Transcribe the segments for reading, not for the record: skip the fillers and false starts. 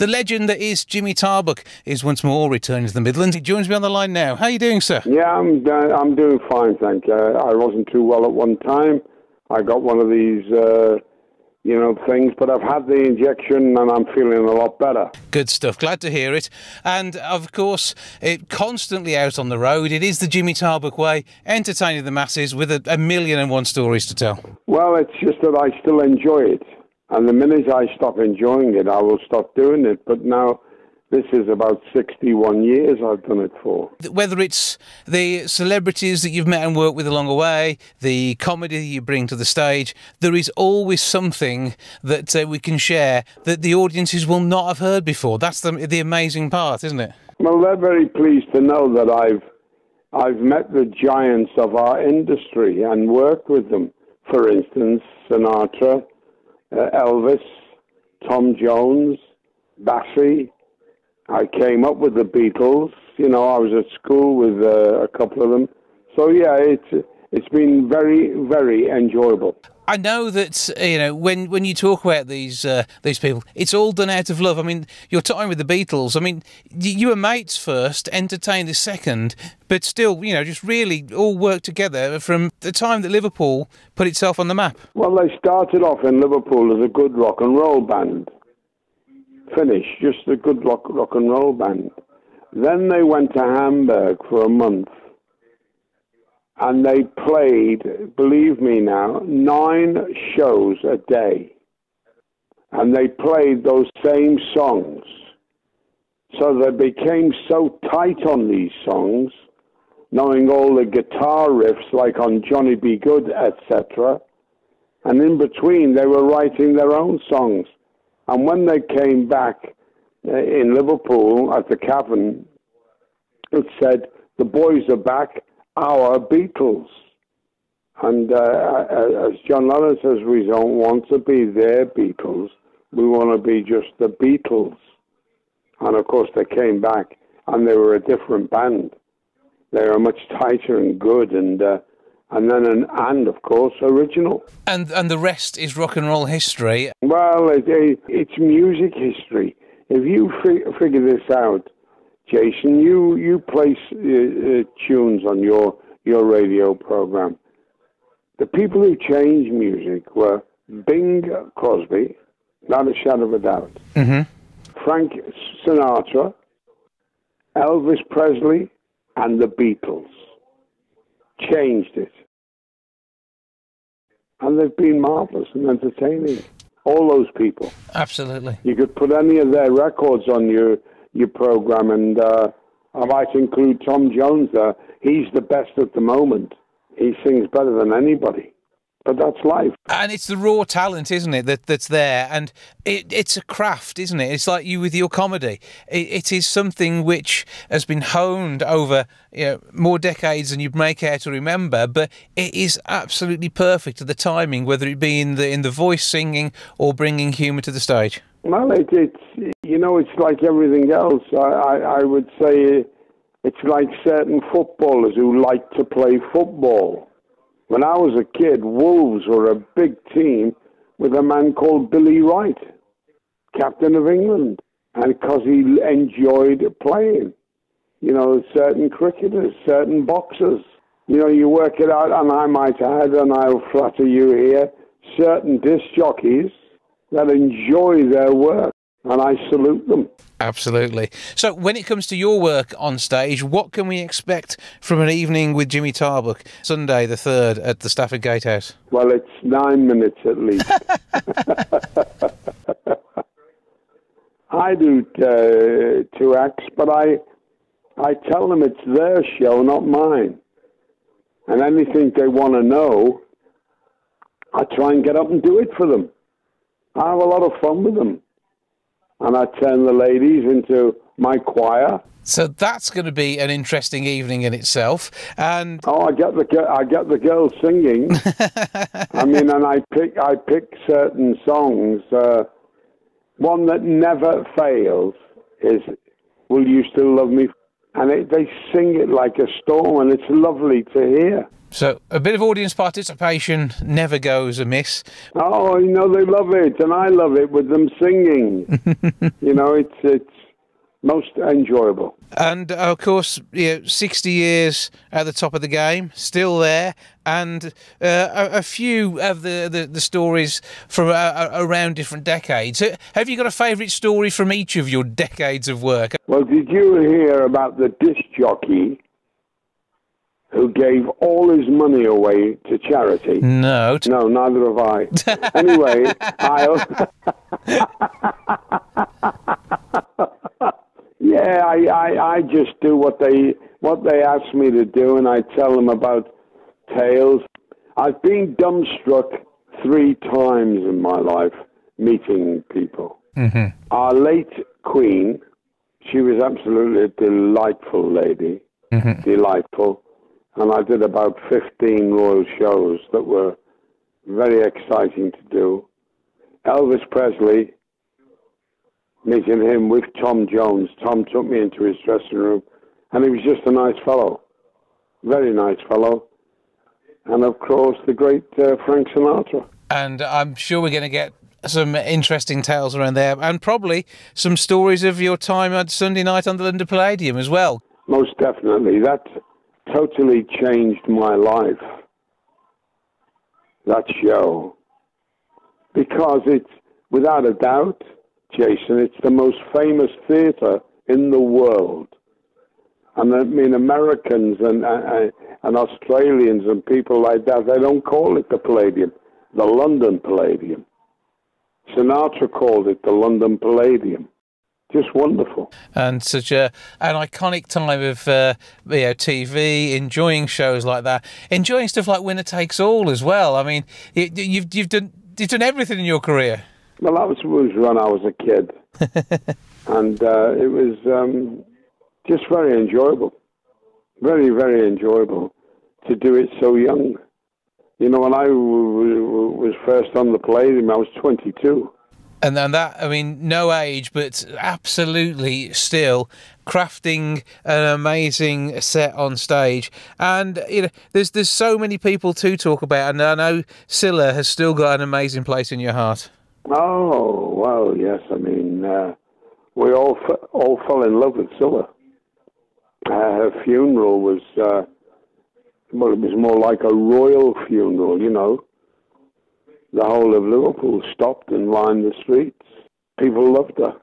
The legend that is Jimmy Tarbuck is once more returning to the Midlands. He joins me on the line now. How are you doing, sir? Yeah, I'm doing fine, thank you. I wasn't too well at one time. I got one of these, things, but I've had the injection and I'm feeling a lot better. Good stuff. Glad to hear it. And, of course, constantly out on the road. It is the Jimmy Tarbuck way, entertaining the masses with a million and one stories to tell. Well, it's just that I still enjoy it. And the minute I stop enjoying it, I will stop doing it. But now, this is about 61 years I've done it for. Whether it's the celebrities that you've met and worked with along the way, the comedy you bring to the stage, there is always something that we can share that the audiences will not have heard before. That's the amazing part, isn't it? Well, they're very pleased to know that I've met the giants of our industry and worked with them. For instance, Sinatra, Elvis, Tom Jones, Bassey. I came up with the Beatles. I was at school with a couple of them. So, yeah, it's been very, very enjoyable. I know that, when you talk about these people, it's all done out of love. I mean, your time with the Beatles, I mean, you were mates first, entertained the second, but still, just really all worked together from the time that Liverpool put itself on the map. Well, they started off in Liverpool as a good rock and roll band. Finished, just a good rock and roll band. Then they went to Hamburg for a month. And they played, believe me now, 9 shows a day. And they played those same songs. So they became so tight on these songs, knowing all the guitar riffs like on Johnny B. Good, etc. And in between, they were writing their own songs. And when they came back in Liverpool at the Cavern, it said, "The boys are back, our Beatles." And as John Lennon says, we don't want to be their Beatles. We want to be just the Beatles. And of course they came back and they were a different band. They were much tighter and good and of course original. And the rest is rock and roll history. Well, it's music history. If you figure this out, Jason, you play tunes on your radio program. The people who changed music were Bing Crosby, not a shadow of a doubt, Frank Sinatra, Elvis Presley, and the Beatles. Changed it. And they've been marvellous and entertaining. All those people. Absolutely. You could put any of their records on your program, and I might include Tom Jones there. He's the best at the moment. He sings better than anybody. But that's life. And it's the raw talent, isn't it, that's there. And it's a craft, isn't it? It's like you with your comedy. It is something which has been honed over more decades than you'd make out to remember, but it is absolutely perfect at the timing, whether it be in the voice singing or bringing humour to the stage. Well, it's like everything else. I would say it's like certain footballers who like to play football. When I was a kid, Wolves were a big team with a man called Billy Wright, captain of England, and because he enjoyed playing. Certain cricketers, certain boxers. You work it out, and I might add, and I'll flatter you here, certain disc jockeys that enjoy their work, and I salute them. Absolutely. So when it comes to your work on stage, what can we expect from an evening with Jimmy Tarbuck, Sunday the 3rd at the Stafford Gatehouse? Well, it's 9 minutes at least. I do 2 acts, but I tell them it's their show, not mine. And anything they want to know, I try and get up and do it for them. I have a lot of fun with them. And I turn the ladies into my choir. So that's going to be an interesting evening in itself. And I get the girls singing. And I pick certain songs. One that never fails is "Will You Still Love Me?" And they sing it like a storm, and it's lovely to hear. So a bit of audience participation never goes amiss. Oh, they love it, and I love it with them singing. It's most enjoyable. And of course, 60 years at the top of the game, still there, and a few of the stories from around different decades. Have you got a favourite story from each of your decades of work? Well, did you hear about the disc jockey who gave all his money away to charity? No. No, neither have I. Anyway, I just do what they ask me to do, and I tell them about tales. I've been dumbstruck 3 times in my life meeting people. Mm-hmm. Our late Queen, she was absolutely a delightful lady, delightful. And I did about 15 royal shows that were very exciting to do. Elvis Presley, meeting him with Tom Jones. Tom took me into his dressing room, and he was just a nice fellow, very nice fellow. And of course, the great Frank Sinatra. And I'm sure we're going to get some interesting tales around there, and probably some stories of your time at Sunday night on the London Palladium as well. Most definitely. That totally changed my life, that show, because it's, without a doubt, Jason, it's the most famous theatre in the world. And I mean, Americans and Australians and people like that, they don't call it the Palladium, the London Palladium. Sinatra called it the London Palladium. Just wonderful. And such an iconic time of TV, enjoying shows like that, enjoying stuff like Winner Takes All as well. I mean, you've done everything in your career. Well, that was when I was a kid, and it was just very enjoyable, very, very enjoyable to do it so young. When I was first on the Palladium, I was 22. And that, I mean, no age, but absolutely still crafting an amazing set on stage. And there's so many people to talk about, and I know Scylla has still got an amazing place in your heart. Oh well, yes. I mean, we all fell in love with Scylla. Her funeral was it was more like a royal funeral, The whole of Liverpool stopped and lined the streets. People loved her,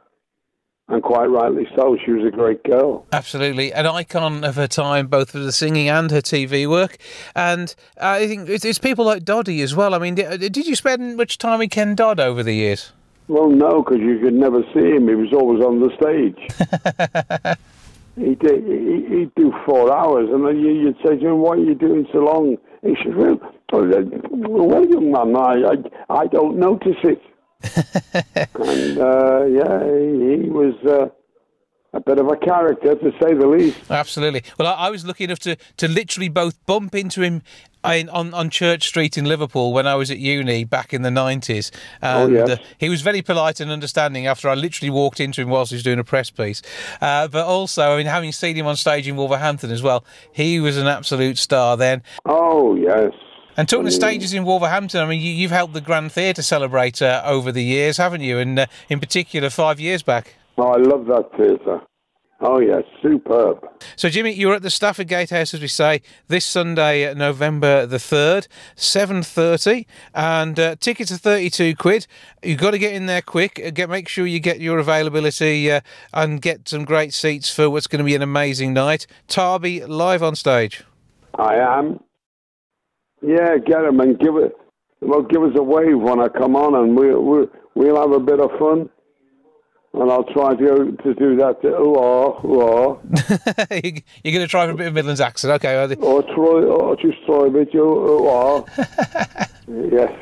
and quite rightly so. She was a great girl. Absolutely. An icon of her time, both for the singing and her TV work. And I think it's people like Doddy as well. I mean, did you spend much time with Ken Dodd over the years? Well, no, because you could never see him. He was always on the stage. He'd do 4 hours, and then you'd say to him, "Why are you doing so long?" He said, "Well, young man, I don't notice it." And he was a bit of a character, to say the least. Absolutely. Well, I was lucky enough to literally both bump into him on Church Street in Liverpool when I was at uni back in the 90s. And he was very polite and understanding after I literally walked into him whilst he was doing a press piece. But also, I mean, having seen him on stage in Wolverhampton as well, he was an absolute star then. Oh, yes. And talking to stages in Wolverhampton, I mean, you've helped the Grand Theatre celebrate over the years, haven't you? And in particular, 5 years back. Oh, I love that theatre. Oh, yes, superb. So, Jimmy, you're at the Stafford Gatehouse, as we say, this Sunday, November the 3rd, 7:30, and tickets are £32. You've got to get in there quick. Make sure you get your availability and get some great seats for what's going to be an amazing night. Tarby live on stage. I am. Yeah, get them and give us a wave when I come on, and we'll have a bit of fun. And I'll try to do that. You're going to try for a bit of Midlands accent, okay? Or just try a bit. Yes,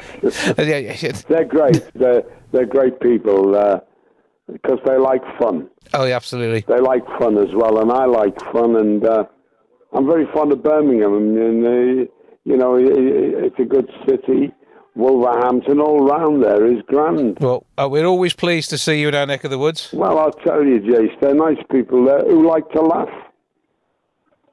they're great. They're great people because they like fun. Oh, yeah, absolutely. They like fun as well, and I like fun. And I'm very fond of Birmingham, and it's a good city. Wolverhampton, all round there is grand. Well, we're always pleased to see you in our neck of the woods. Well, I'll tell you, Jace, they're nice people there who like to laugh.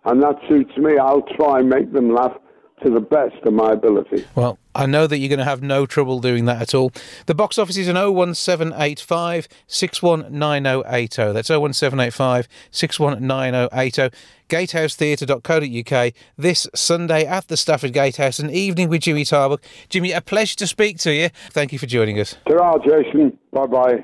And that suits me. I'll try and make them laugh to the best of my ability. Well, I know that you're going to have no trouble doing that at all. The box office is an 01785 619080. That's 01785 619080. Gatehousetheatre.co.uk this Sunday at the Stafford Gatehouse, an evening with Jimmy Tarbuck. Jimmy, a pleasure to speak to you. Thank you for joining us. Ta-ra, Jason. Bye-bye.